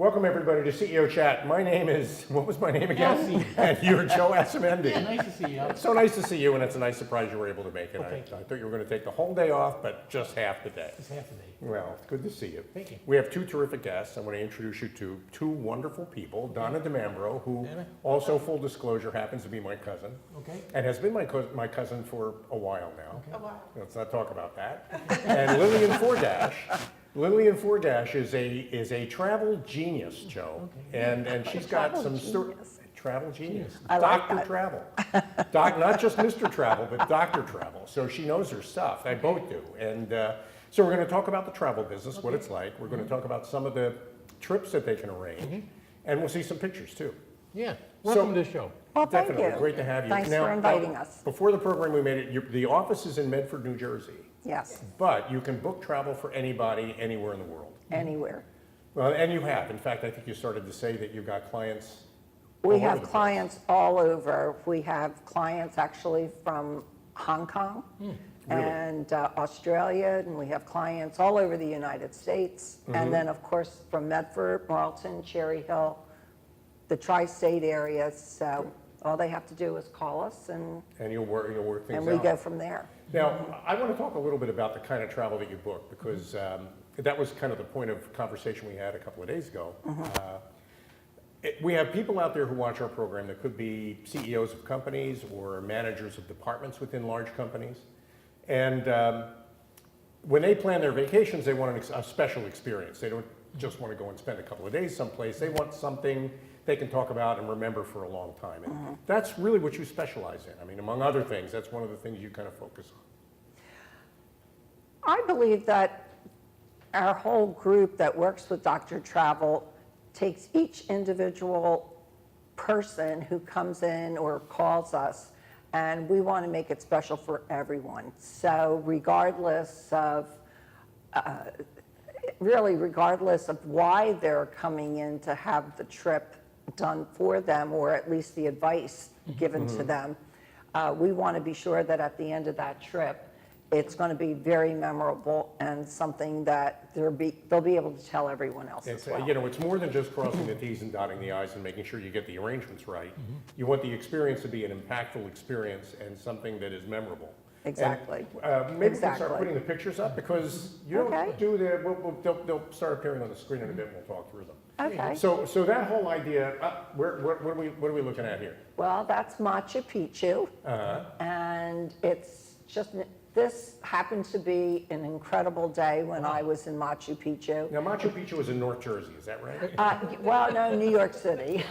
Welcome everybody to CEO Chat. My name is, what was my name again? And you're Joe Asamendi. Yeah, nice to see you. It's so nice to see you, and it's a nice surprise you were able to make it. Okay. I thought you were going to take the whole day off, but just half the day. It's half a day. Well, it's good to see you. Thank you. We have two terrific guests. I want to introduce you to two wonderful people. Donna Dimambro, who Donna. also, full disclosure, happens to be my cousin, Okay. and has been my cousin for a while now. Okay. Let's not talk about that. And Lillian Forgash. Lillian Forgash is a travel genius, Joe, and she's got Travel some genius. travel genius, I like Dr. that. Travel, not just Mr. Travel, but Dr. Travel. So she knows her stuff. They both do, and so we're going to talk about the travel business, what it's like. We're going to talk about some of the trips that they can arrange, and we'll see some pictures too. Yeah. Welcome to the show. Well, thank Definitely, you. great to have you. Thanks for inviting us. Before the program, we made it. The office is in Medford, New Jersey. Yes, But you can book travel for anybody, anywhere in the world. anywhere. Well, and you have. In fact, I think you started to say that you've got clients. all We over have the clients all over. We have clients actually from Hong Kong Really? and Australia, and we have clients all over the United States. Mm-hmm. And then, of course, from Medford, Marlton, Cherry Hill, the tri-state area. So all they have to do is call us, and And you'll work things out. we go from there. Now, I want to talk a little bit about the kind of travel that you book, because that was kind of the point of conversation we had a couple of days ago. We have people out there who watch our program that could be CEOs of companies or managers of departments within large companies. And when they plan their vacations, they want a special experience. They don't just want to go and spend a couple of days someplace. They want something they can talk about and remember for a long time. And that's really what you specialize in. I mean, among other things, that's one of the things you kind of focus on. I believe that our whole group that works with Dr. Travel takes each individual person who comes in or calls us, and we want to make it special for everyone. So regardless of, regardless of why they're coming in to have the trip done for them, or at least the advice given to them, we want to be sure that at the end of that trip, it's going to be very memorable and something that they'll be able to tell everyone else as well. You know, it's more than just crossing the T's and dotting the I's and making sure you get the arrangements right. You want the experience to be an impactful experience and something that is memorable. Exactly. And, maybe we can start Exactly. putting the pictures up, because you Okay. don't do the, they'll start appearing on the screen in a bit and we'll talk through them. Okay. So that whole idea, what are we looking at here? Well, that's Machu Picchu, and it's just, this happened to be an incredible day when I was in Machu Picchu. Now, Machu Picchu is in North Jersey, is that right? Well, no, New York City.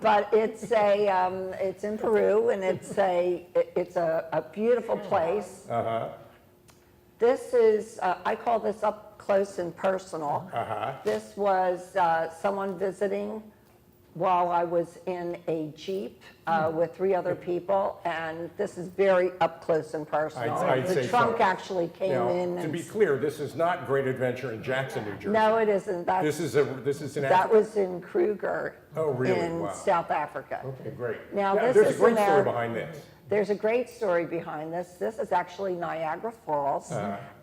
But it's in Peru, and it's a beautiful place. This is, I call this up close and personal. This was someone visiting while I was in a Jeep with 3 other people, and this is very up close and personal. I'd say The so. trunk actually came Now, in. to And be clear, this is not Great Adventure in Jackson, New Jersey. no, it isn't. This is in That Africa. was in Kruger, Oh, really? in Wow. South Africa. Okay, great. Now, Yeah, this there's a is great in story our- behind this. There's a great story behind this. This is actually Niagara Falls,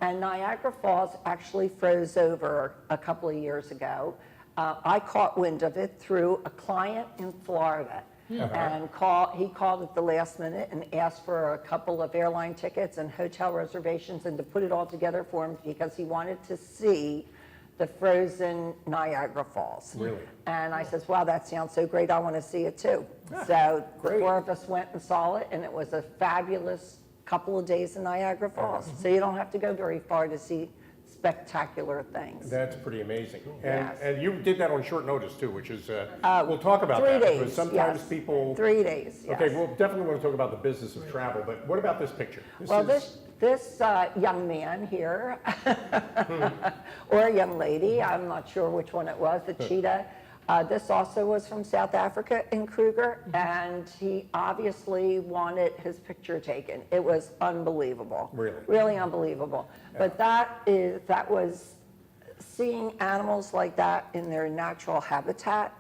and Niagara Falls actually froze over a couple of years ago. I caught wind of it through a client in Florida, and he called at the last minute and asked for a couple of airline tickets and hotel reservations and to put it all together for him because he wanted to see the frozen Niagara Falls. Really? And I says, wow, that sounds so great, I want to see it too. So the great. 4 of us went and saw it, and it was a fabulous couple of days in Niagara Falls. So you don't have to go very far to see spectacular things. That's pretty amazing. Yes. And you did that on short notice too, which is, we'll talk about 3 that. days, Because sometimes yes. people. 3 days, yes. Okay, we'll definitely want to talk about the business of travel, but what about this picture? Well, this young man here, or a young lady, I'm not sure which one it was, the cheetah. This also was from South Africa in Kruger, and he obviously wanted his picture taken. It was unbelievable. Really? Really unbelievable. But that was seeing animals like that in their natural habitat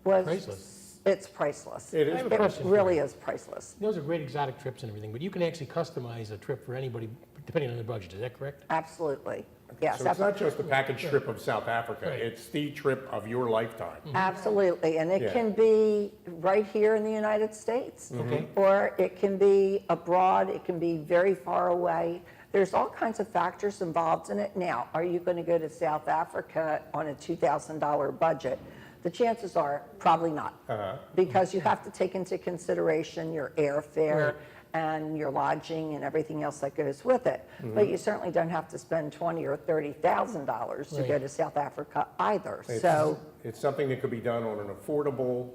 was Priceless. It's priceless. It is I have a question It for really you. is priceless. Those are great exotic trips and everything, but you can actually customize a trip for anybody depending on the budget, is that correct? Absolutely. Yes. So it's not just the package trip of South Africa, Right. it's the trip of your lifetime. Absolutely, and it Yeah. can be right here in the United States. Okay. Or it can be abroad, it can be very far away. There's all kinds of factors involved in it. Now, are you going to go to South Africa on a $2,000 budget? The chances are probably not, because you have to take into consideration your airfare Right. and your lodging and everything else that goes with it. But you certainly don't have to spend $20,000 or $30,000 to go Right. to South Africa either. It's- So, It's something that could be done on an affordable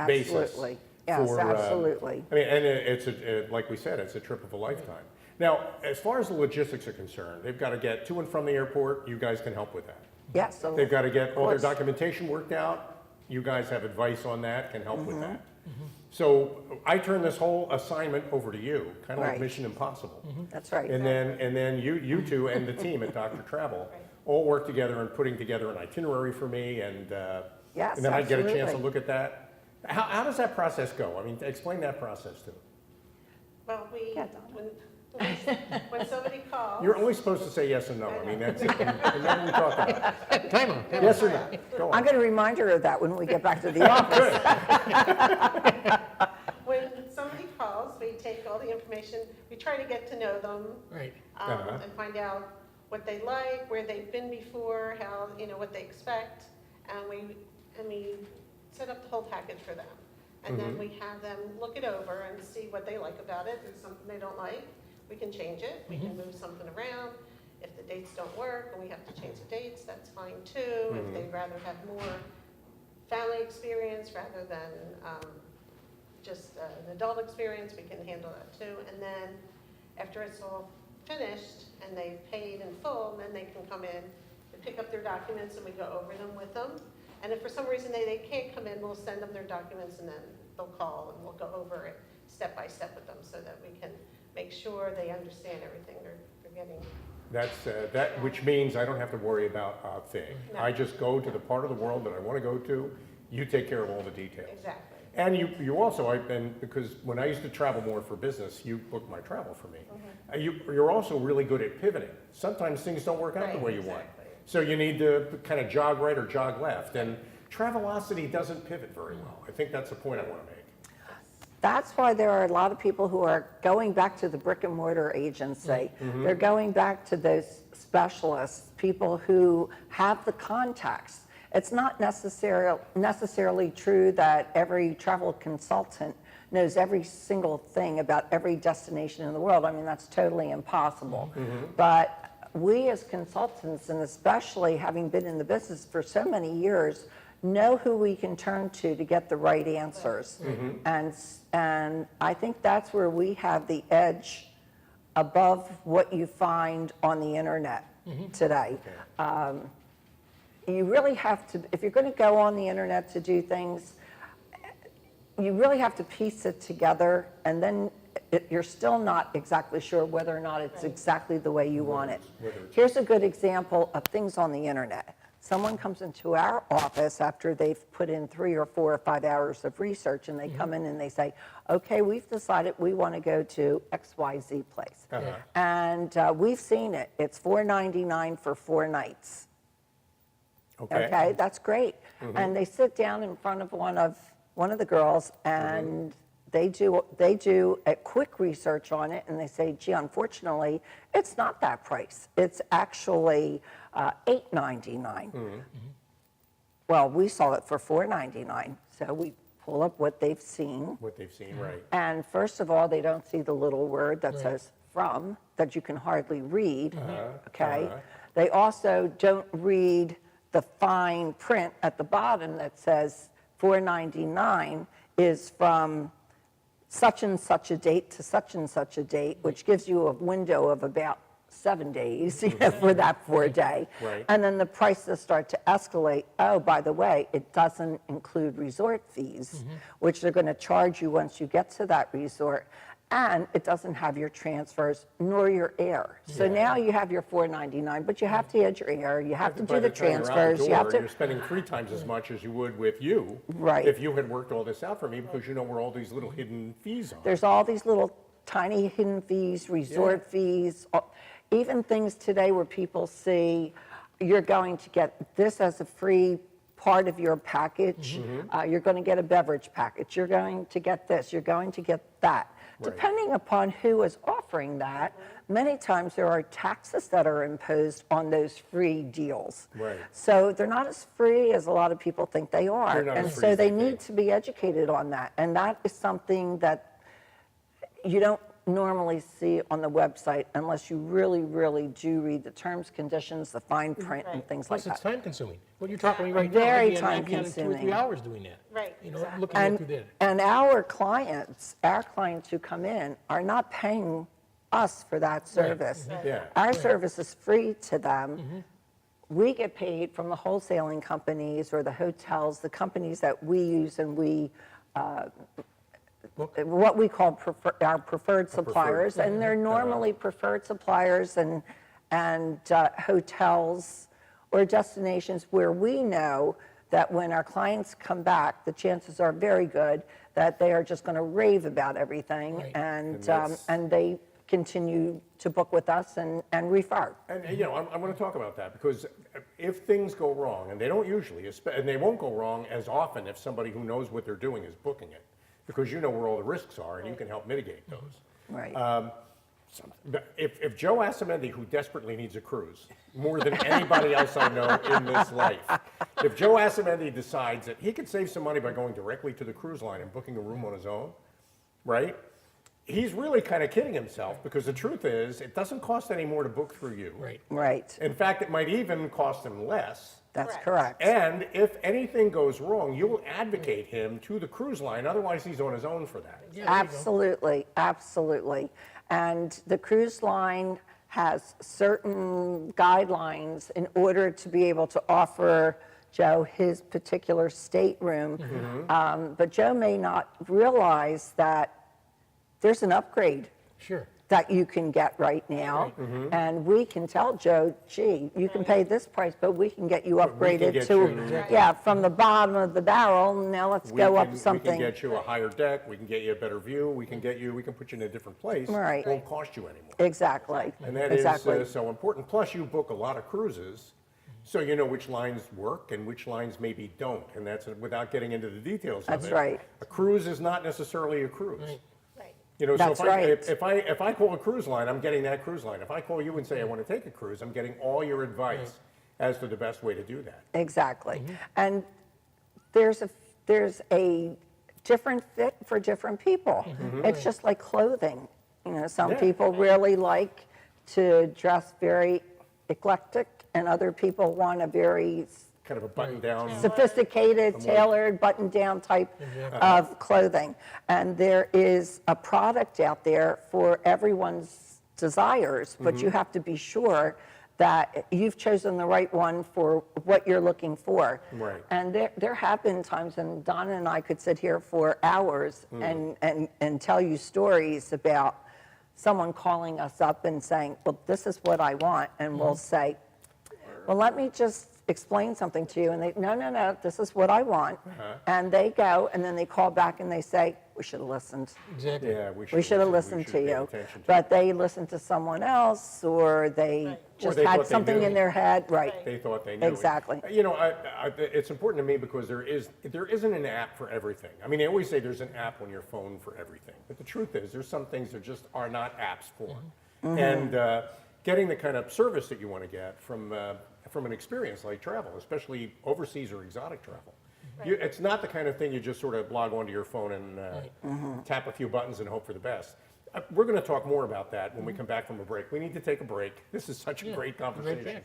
basis. absolutely, yes, for, absolutely. I mean, and like we said, it's a trip of a lifetime. Now, as far as the logistics are concerned, they've got to get to and from the airport, you guys can help with that. Yes, so They've got to get all their course. documentation worked out, you guys have advice on that, can help with Mm-hmm. that. So I turn this whole assignment over to you, kind of like Right. Mission Impossible. that's right. And then you two and the team at Dr. Travel all work together in putting together an itinerary for me, and Yes, and then I get a chance to absolutely. look at that. How does that process go? I mean, explain that process to me. Well, Yeah, Donna. when somebody calls. You're only supposed to say yes and no. I mean, that's it. And then we talk about it. Timer. Yes or no? Go I'm on. going to remind her of that when we get back to the office. When somebody calls, we take all the information, we try to get to know them, Right. and find out what they like, where they've been before, how, what they expect, and we set up the whole package for them. And then we have them look it over and see what they like about it. If there's something they don't like, we can change it, we can move something around. If the dates don't work and we have to change the dates, that's fine too. If they'd rather have more family experience rather than just an adult experience, we can handle that too. And then after it's all finished and they've paid in full, then they can come in and pick up their documents and we go over them with them. And if for some reason they can't come in, we'll send them their documents and then they'll call and we'll go over it step by step with them so that we can make sure they understand everything they're getting. That's which means I don't have to worry about a thing. No. I just go to the part of the world that I want to go to. You take care of all the details. Exactly. And you also, because when I used to travel more for business, you booked my travel for me. You're also really good at pivoting. Sometimes things don't work out the Right, way you want. exactly. So you need to kind of jog right or jog left. And Travelocity doesn't pivot very well. I think that's the point I want to make. That's why there are a lot of people who are going back to the brick and mortar agency. They're going back to those specialists, people who have the contacts. It's not necessarily true that every travel consultant knows every single thing about every destination in the world. I mean, that's totally impossible. But we as consultants, and especially having been in the business for so many years, know who we can turn to get the right answers. And I think that's where we have the edge above what you find on the internet today. You really have to, if you're going to go on the internet to do things, you really have to piece it together, and then you're still not exactly sure whether or not it's exactly the way you want it. Here's a good example of things on the internet. Someone comes into our office after they've put in 3 or 4 or 5 hours of research, and they come in and they say, okay, we've decided we want to go to XYZ place. And we've seen it. It's $4.99 for 4 nights. Okay, that's great. And they sit down in front of one of the girls, and they do a quick research on it, and they say, gee, unfortunately, it's not that price. It's actually $8.99. Well, we saw it for $4.99, so we pull up what they've seen. What they've seen, right. And first of all, they don't see the little word that says from, that you can hardly read, okay? They also don't read the fine print at the bottom that says $4.99 is from such and such a date to such and such a date, which gives you a window of about 7 days for that 4-day. Right. And then the prices start to escalate. Oh, by the way, it doesn't include resort fees, which they're going to charge you once you get to that resort. And it doesn't have your transfers nor your air. So now you have your $4.99, but you have to add your air, you have to By do the time you're out the transfers, you have door, to. You're spending 3 times as much as you would with you. Right. If you had worked all this out for me, because you know where all these little hidden fees are. There's all these little tiny hidden fees, resort fees, even things today where people see you're going to get this as a free part of your package. You're going to get a beverage package. You're going to get this. You're going to get that. Right. Depending upon who is offering that, many times there are taxes that are imposed on those free deals. Right. So they're not as free as a lot of people think they are. They're not And as free so as they they need think. to be educated on that. And that is something that you don't normally see on the website unless you really, really do read the terms, conditions, the fine print, and things like Plus, it's that. time consuming. What you're talking about right now, Very I'd be on 2 or 3 time-consuming. hours doing that. Right, You know, exactly. looking at through that. And our clients who come in are not paying us for that service. Yeah. Our service is free to them. We get paid from the wholesaling companies or the hotels, the companies that we use, and we what we call our preferred suppliers, and they're normally preferred suppliers and hotels or destinations where we know that when our clients come back, the chances are very good that they are just going to rave about everything, Right. and they continue to book with us and refer. And you know, I want to talk about that because if things go wrong, and they don't usually, and they won't go wrong as often if somebody who knows what they're doing is booking it, because you know where all the risks are and you can help mitigate those. Right. If Joe Asamendi, who desperately needs a cruise, more than anybody else I know in this life, if Joe Asamendi decides that he could save some money by going directly to the cruise line and booking a room on his own, right? He's really kind of kidding himself because the truth is it doesn't cost any more to book through you. Right. Right. In fact, it might even cost him less. That's Correct. correct. And if anything goes wrong, you will advocate him to the cruise line. Otherwise, he's on his own for that. Yeah, there you go. Absolutely, absolutely. And the cruise line has certain guidelines in order to be able to offer Joe his particular stateroom. But Joe may not realize that there's an upgrade Sure. that you can get right now. And we can tell Joe, gee, you can pay this price, but we can get you we can upgraded get to, you- yeah, from the bottom of the barrel, now let's go up We something. can get you a higher deck. We can get you a better view. We can put you in a different place. Right. It won't cost you anymore. Exactly, And that is exactly. so important. Plus, you book a lot of cruises, so you know which lines work and which lines maybe don't. And that's without getting into the details of it. That's right. A cruise is not necessarily a cruise. Right. Right. You know, That's so right. if I call a cruise line, I'm getting that cruise line. If I call you and say I want to take a cruise, I'm getting all your advice as to the best way to do that. Exactly. And there's a different fit for different people. It's just like clothing. You know, some Yeah. people really like to dress very eclectic, and other people want a very Kind of a button down. sophisticated, tailored, button-down type of clothing. And there is a product out there for everyone's desires, but you have to be sure that you've chosen the right one for what you're looking for. Right. And there have been times, and Donna and I could sit here for hours and tell you stories about someone calling us up and saying, well, this is what I want, and we'll say, well, let me just explain something to you. And they, no, this is what I want. And they go, and then they call back and they say, we should have listened. Exactly. Yeah, We should have listened to paid you. attention to But they listened to someone else, or they Right. just they had thought they something knew. in their head. Right. They thought they knew. Exactly. You know, it's important to me because there isn't an app for everything. I mean, they always say there's an app on your phone for everything, but the truth is there's some things that just are not apps for. And getting the kind of service that you want to get from an experience like travel, especially overseas or exotic travel. It's not the kind of thing you just sort of log onto your phone and tap a few buttons and hope for the best. We're going to talk more about that when we come back from a break. We need to take a break. This is such a great conversation.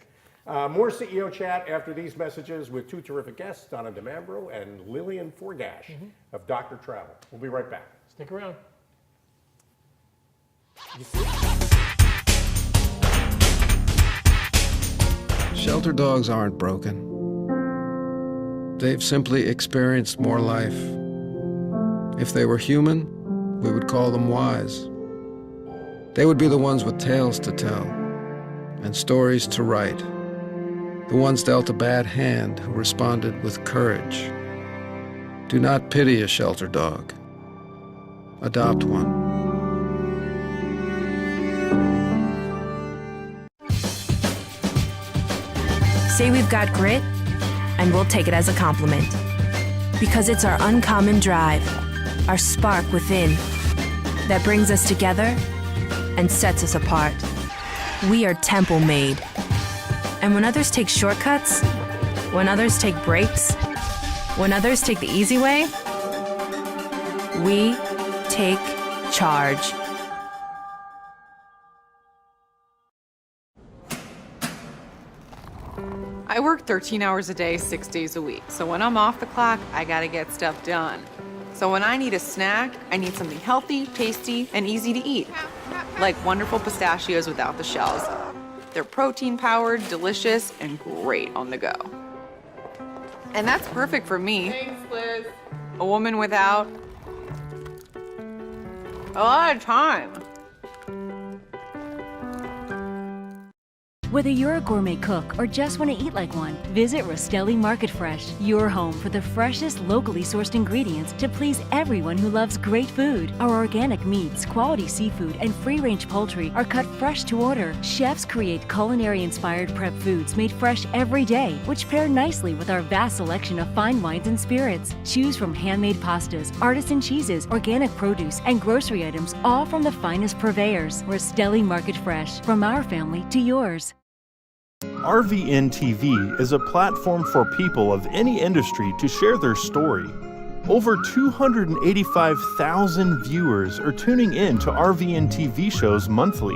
More CEO chat after these messages with two terrific guests, Donna Dimambro and Lillian Forgash of Dr. Travel. We'll be right back. Stick around. Shelter dogs aren't broken. They've simply experienced more life. If they were human, we would call them wise. They would be the ones with tales to tell and stories to write. The ones dealt a bad hand who responded with courage. Do not pity a shelter dog. Adopt one. say we've got grit, and we'll take it as a compliment. Because it's our uncommon drive, our spark within, that brings us together and sets us apart. We are Temple made. And when others take shortcuts, when others take breaks, when others take the easy way, we take charge. I work 13 hours a day, 6 days a week. So when I'm off the clock, I gotta get stuff done. So when I need a snack, I need something healthy, tasty, and easy to eat. Like wonderful pistachios without the shells. They're protein-powered, delicious, and great on the go. And that's perfect for me. Thanks, Liz. A woman without a lot of time. Whether you're a gourmet cook or just want to eat like one, visit Rostelli Market Fresh, your home for the freshest, locally sourced ingredients to please everyone who loves great food. Our organic meats, quality seafood, and free-range poultry are cut fresh to order. Chefs create culinary-inspired prep foods made fresh every day, which pair nicely with our vast selection of fine wines and spirits. Choose from handmade pastas, artisan cheeses, organic produce, and grocery items, all from the finest purveyors. Rostelli Market Fresh, from our family to yours. RVN TV is a platform for people of any industry to share their story. Over 285,000 viewers are tuning in to RVN TV shows monthly.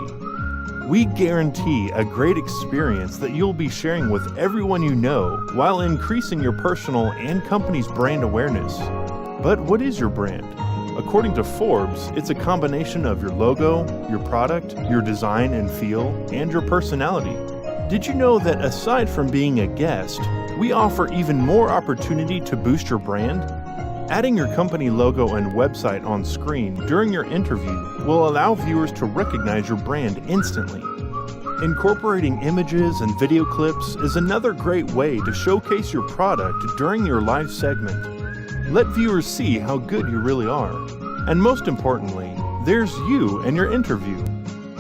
We guarantee a great experience that you'll be sharing with everyone you know while increasing your personal and company's brand awareness. But what is your brand? According to Forbes, it's a combination of your logo, your product, your design and feel, and your personality. Did you know that aside from being a guest, we offer even more opportunity to boost your brand? Adding your company logo and website on screen during your interview will allow viewers to recognize your brand instantly. Incorporating images and video clips is another great way to showcase your product during your live segment. Let viewers see how good you really are. And most importantly, there's you and your interview.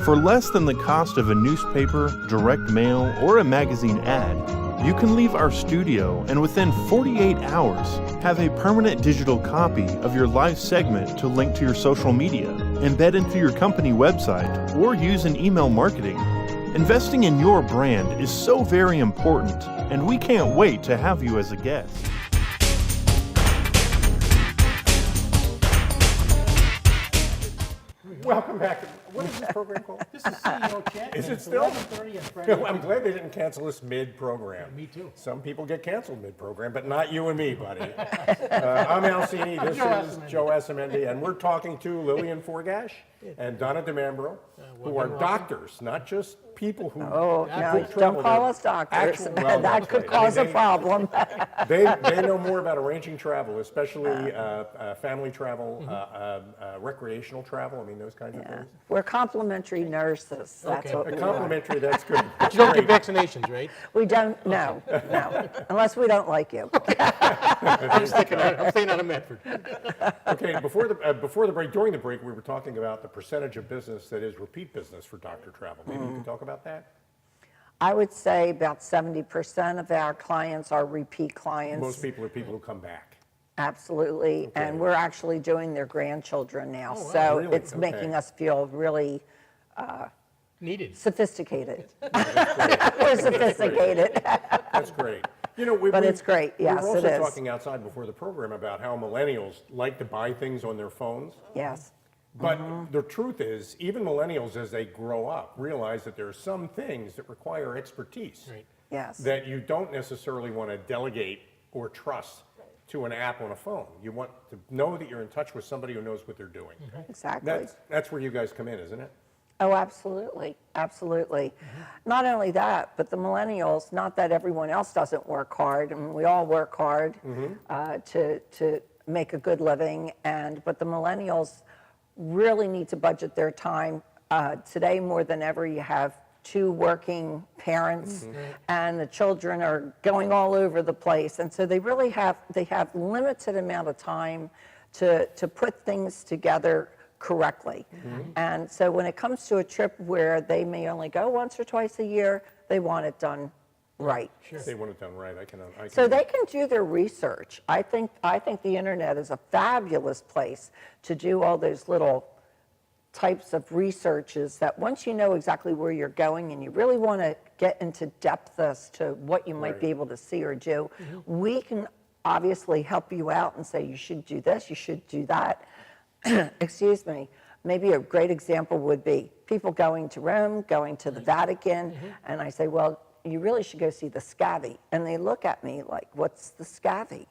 For less than the cost of a newspaper, direct mail, or a magazine ad, you can leave our studio and within 48 hours have a permanent digital copy of your live segment to link to your social media, embed into your company website, or use in email marketing. Investing in your brand is so very important, and we can't wait to have you as a guest. Welcome back. What is this program called? This is CEO Chat. Is and it it's still? 11:30 on Friday. I'm glad they didn't cancel us mid-program. Me too. Some people get canceled mid-program, but not you and me, buddy. I'm Alcini, this is Joe Asamendi, and we're talking to Lillian Forgash and Donna Dimambro, who are doctors, not just people who Oh, no, travel. don't call They're us doctors. well, That could okay. I mean, cause a problem. They know more about arranging travel, especially family travel, recreational travel, I mean, those kinds of Yeah. things. We're complimentary nurses. That's Okay. what we are. Complimentary, that's good. But you don't get vaccinations, right? We don't, no, unless we don't like you. I'm staying out of Medford. Okay, before the break, during the break, we were talking about the percentage of business that is repeat business for Dr. Travel. Maybe you can talk about that? I would say about 70% of our clients are repeat clients. Most people are people who come back. Absolutely, Okay. and we're actually doing their grandchildren now, wow. so Really? it's making Okay. us feel really Needed. sophisticated. We're sophisticated. That's great. You know, But it's great. Yes, we were it also is. talking outside before the program about how millennials like to buy things on their phones. Yes, But the truth is, even millennials, as they grow up, realize that there are some things that require expertise Right. yes. that you don't necessarily want to delegate or trust to an app on a phone. You want to know that you're in touch with somebody who knows what they're doing. Exactly. That's where you guys come in, isn't it? Oh, absolutely, absolutely. Not only that, but the millennials, not that everyone else doesn't work hard, I mean, we all work hard to make a good living, but the millennials really need to budget their time. Today, more than ever, you have two working parents, and the children are going all over the place, and so they really have limited amount of time to put things together correctly. And so when it comes to a trip where they may only go once or twice a year, they want it done right. If they want it done right, I can. So they can do their research. I think the internet is a fabulous place to do all those little types of researches that once you know exactly where you're going and you really want to get into depth as to what you might be able to see or do, we can obviously help you out and say you should do this, you should do that. Excuse me. Maybe a great example would be people going to Rome, going to the Vatican, and I say, well, you really should go see the scabby. And they look at me like, what's the scabby?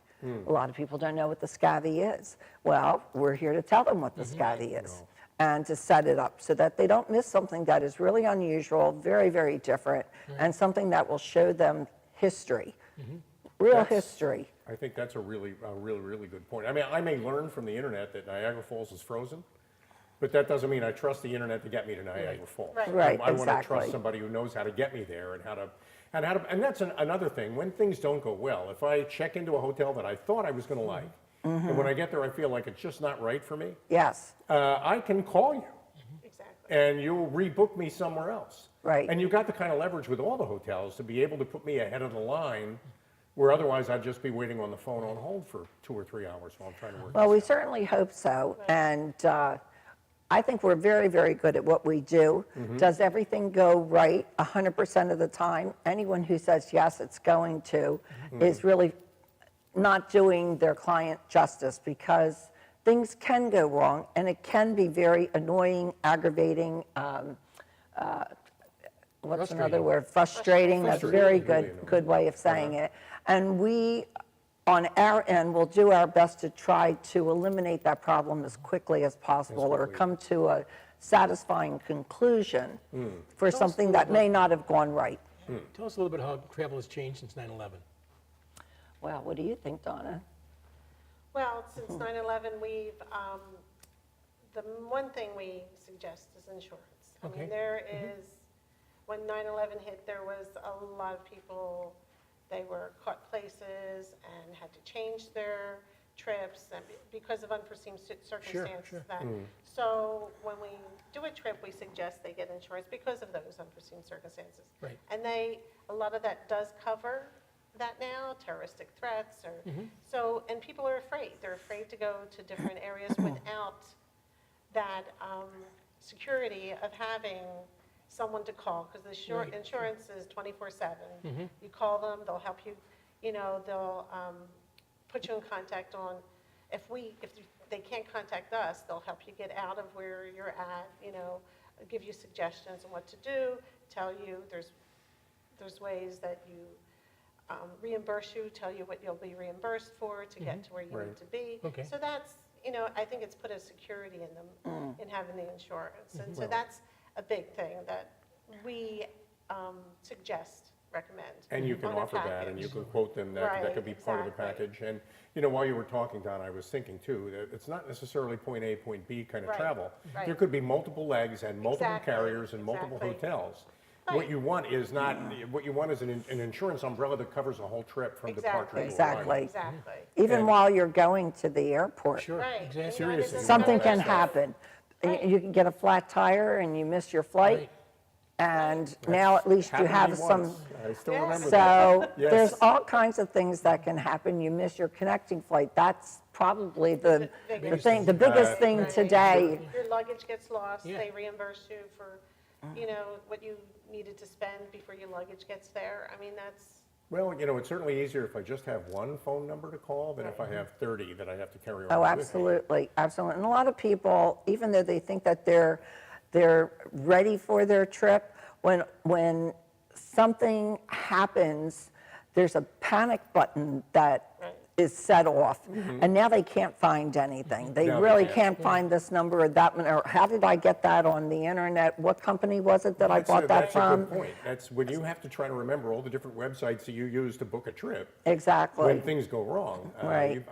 A lot of people don't know what the scabby is. Well, we're here to tell them what the scabby is and to set it up so that they don't miss something that is really unusual, very, very different, and something that will show them history, real history. I think that's a really good point. I mean, I may learn from the internet that Niagara Falls is frozen, but that doesn't mean I trust the internet to get me to Niagara Falls. Right, I want to exactly. trust somebody who knows how to get me there and that's another thing. When things don't go well, if I check into a hotel that I thought I was going to like, and when I get there I feel like it's just not right for me, Yes, I can call you. Exactly. And you'll rebook me somewhere else. Right. And you've got the kind of leverage with all the hotels to be able to put me ahead of the line, where otherwise I'd just be waiting on the phone on hold for 2 or 3 hours while I'm trying to work. well, we this out. certainly hope so. And I think we're very, very good at what we do. Does everything go right 100% of the time? Anyone who says, yes, it's going to, is really not doing their client justice, because things can go wrong, and it can be very annoying, aggravating, what's another word? Frustrating. That's a very good way of saying it. And we, on our end, will do our best to try to eliminate that problem as quickly as possible, or come to a satisfying conclusion for something that may not have gone right. Tell us a little bit how travel has changed since 9/11. Well, what do you think, Donna? Well, since 9/11, the one thing we suggest is insurance. I Okay. mean, there is, when 9/11 hit, there was a lot of people, they were caught places and had to change their trips and because of unforeseen circumstances. So when we do a trip, we suggest they get insurance because of those unforeseen circumstances. Right. And a lot of that does cover that now, terroristic threats, or so, and people are afraid. They're afraid to go to different areas without that security of having someone to call, because the insurance is 24/7. You call them, they'll help you, they'll put you in contact on, if they can't contact us, they'll help you get out of where you're at, give you suggestions on what to do, tell you there's ways that you reimburse you, tell you what you'll be reimbursed for to get to where you need to be. Okay. So that's, I think it's put a security in them in having the insurance. And so that's a big thing that we recommend. And you can on a offer that, and you package. can quote them, that could be part of the Exactly. package. And, while you were talking, Donna, I was thinking too, that it's not necessarily point A, point B kind of Right, travel. right. There could be multiple legs and multiple Exactly, carriers and multiple exactly. hotels. Right. What you want is an insurance umbrella that covers the whole trip from departure to Exactly. arrival. Exactly. Even And- while you're going to the airport, Sure, Right. exactly. Seriously. It something doesn't can matter. happen. You can get a flat tire and you miss your flight, Right. and now at least you Happened to have me some. once. I still remember that. So Yes. there's all kinds of things that can happen. You miss your connecting flight. That's probably the biggest thing Right. today. Your luggage gets lost, Yeah. they reimburse you for, what you needed to spend before your luggage gets there. I mean, that's, Well, it's certainly easier if I just have one phone number to call than if I have 30 that I have to carry around Oh, with me. absolutely, absolutely. And a lot of people, even though they think that they're ready for their trip, when something happens, there's a panic button that is set off, and now they can't find anything. They Now they really can't. can't find this number or that one, or how did I get that on the internet? What company was it that I bought that That's a from? good point. That's when you have to try to remember all the different websites that you use to book a trip. Exactly. When things go wrong, Right.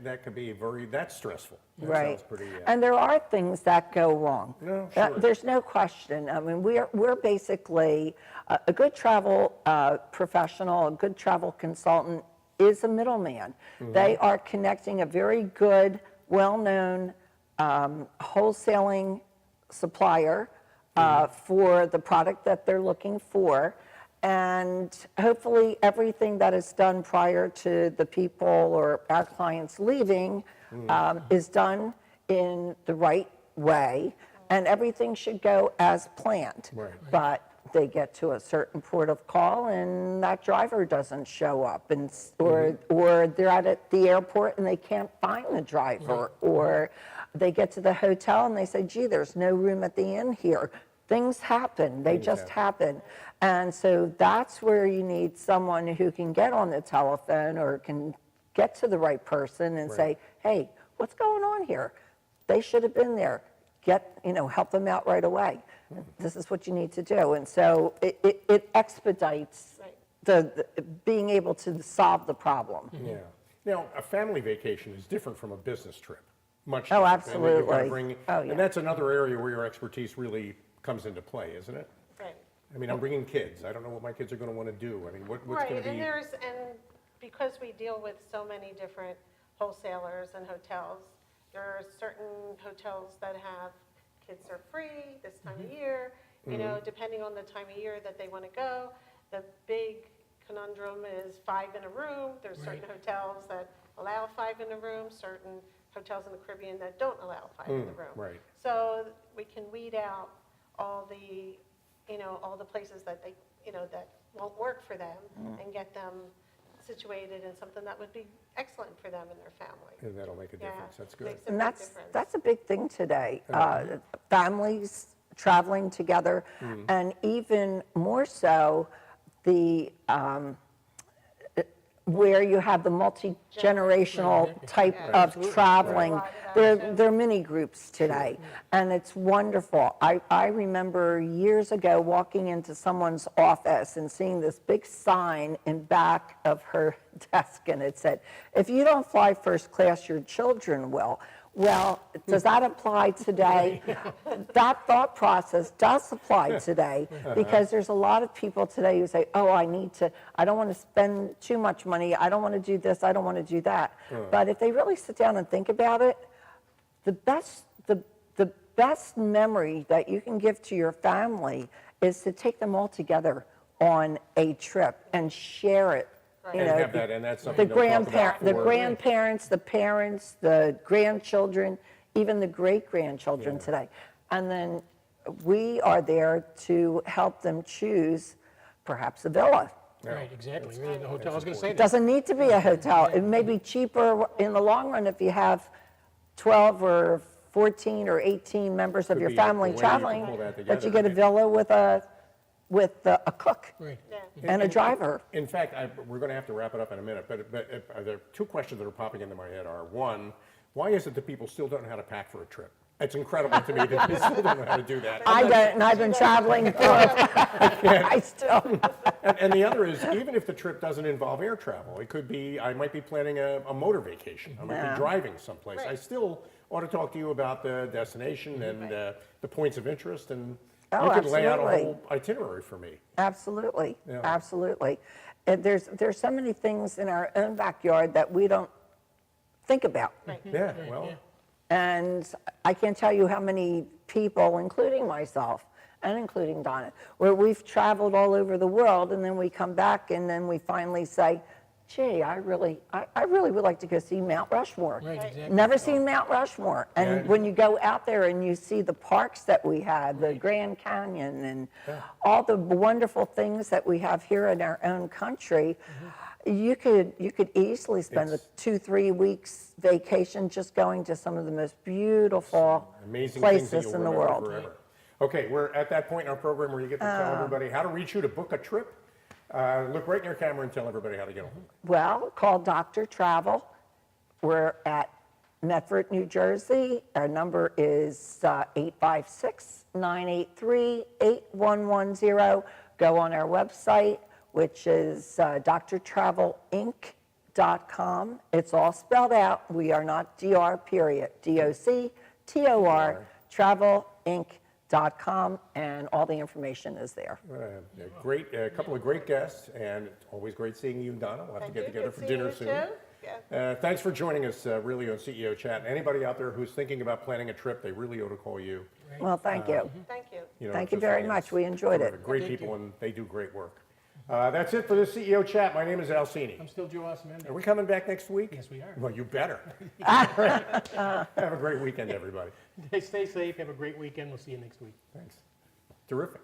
that could be that's stressful. That Right. sounds pretty. And there are things that go wrong. No, sure. There's no question. I mean, we're basically, a good travel professional, a good travel consultant is a middleman. They are connecting a very good, well-known wholesaling supplier for the product that they're looking for. And hopefully, everything that is done prior to the people or our clients leaving is done in the right way, and everything should go as planned. Right. But they get to a certain port of call, and that driver doesn't show up, and or they're at the airport and they can't find the driver, or they get to the hotel and they say, "Gee, there's no room at the inn here." Things happen. They just happen. And so that's where you need someone who can get on the telephone or can get to the right person and say, "Hey, what's going on here? They should have been there. Help them out right away. This is what you need to do." And so it expedites the being able to solve the problem. Yeah. Now, a family vacation is different from a business trip. Much Oh, different. And you've gotta absolutely. Oh, yeah. And that's another area where your expertise really comes into play, isn't it? Right. I mean, I'm bringing kids. I don't know what my kids are going to want to do. I mean, what's going Right, to be? and because we deal with so many different wholesalers and hotels, there are certain hotels that have kids are free this time of year, depending on the time of year that they want to go. The big conundrum is 5 in a room. There's certain hotels that allow 5 in a room, certain hotels in the Caribbean that don't allow 5 in the room. Right. So we can weed out all the, all the places that they, that won't work for them and get them situated in something that would be excellent for them and their family. And that'll make a Yeah, difference. That's good. makes a And big that's difference. a big thing today. Families traveling together, and even more so, the where you have the multi-generational type of traveling. They're mini groups today, and it's wonderful. I remember years ago walking into someone's office and seeing this big sign in back of her desk, and it said, "If you don't fly first class, your children will." Well, does that apply today? That thought process does apply today, because there's a lot of people today who say, "Oh, I don't want to spend too much money. I don't want to do this. I don't want to do that." But if they really sit down and think about it, the best memory that you can give to your family is to take them all together on a trip and share it. And have that, and that's something The they'll talk about grandparents, the parents, the grandchildren, even the great-grandchildren today. And then we are there to help them choose perhaps a villa. Right, exactly. Really, the hotel, I was going to say It that. doesn't need to be a hotel. It may be cheaper in the long run if you have 12 or 14 or 18 members of Could your be the way family you can traveling, pull that but you together, get a right? villa with a cook Right. and a driver. In fact, we're going to have to wrap it up in a minute, but there are two questions that are popping into my head. One, why is it that people still don't know how to pack for a trip? It's incredible to me that they still don't know how to do that. I don't, and I've been traveling for, I still, And the other is, even if the trip doesn't involve air travel, it could be, I might be planning a motor vacation. I might be driving someplace. I still ought to talk to you about the destination and the points of interest, and Oh, you could lay out a absolutely. whole itinerary for me. absolutely, Yeah. absolutely. And there's so many things in our own backyard that we don't think about. Yeah, well, And I can't tell you how many people, including myself and including Donna, where we've traveled all over the world, and then we come back and then we finally say, "Gee, I really would like to go see Mount Rushmore." Right, exactly. Never seen Mount Rushmore. And Yeah. when you go out there and you see the parks that we have, the Grand Canyon, and all the wonderful things that we have here in our own country, you could easily spend a 2-3 weeks vacation just going to some of the most beautiful amazing things that places you'll in the remember world. forever. Okay, we're at that point in our program where you get to tell everybody how to reach you to book a trip. Look right in your camera and tell everybody how to get a hold of you. Well, call Dr. Travel. We're at Medford, New Jersey. Our number is 856-983-8110. Go on our website, which is drtravelinc.com. It's all spelled out. We are not DR, period. DOCTOR, travelinc.com, and all the information is there. A couple of great guests, and it's always great seeing you, Donna. We'll have to get together for dinner soon. Thanks for joining us, really, on CEO Chat. Anybody out there who's thinking about planning a trip, they really ought to call you. Well, thank you. Thank you. You know, Thank you just very saying, much. it's We enjoyed it. terrific. Great people, and they do great work. That's it for this CEO chat. My name is Alcini. I'm still Joe Osmond. Are we coming back next week? Yes, we are. Well, you better. Have a great weekend, everybody. Stay safe. Have a great weekend. We'll see you next week. Thanks. Terrific.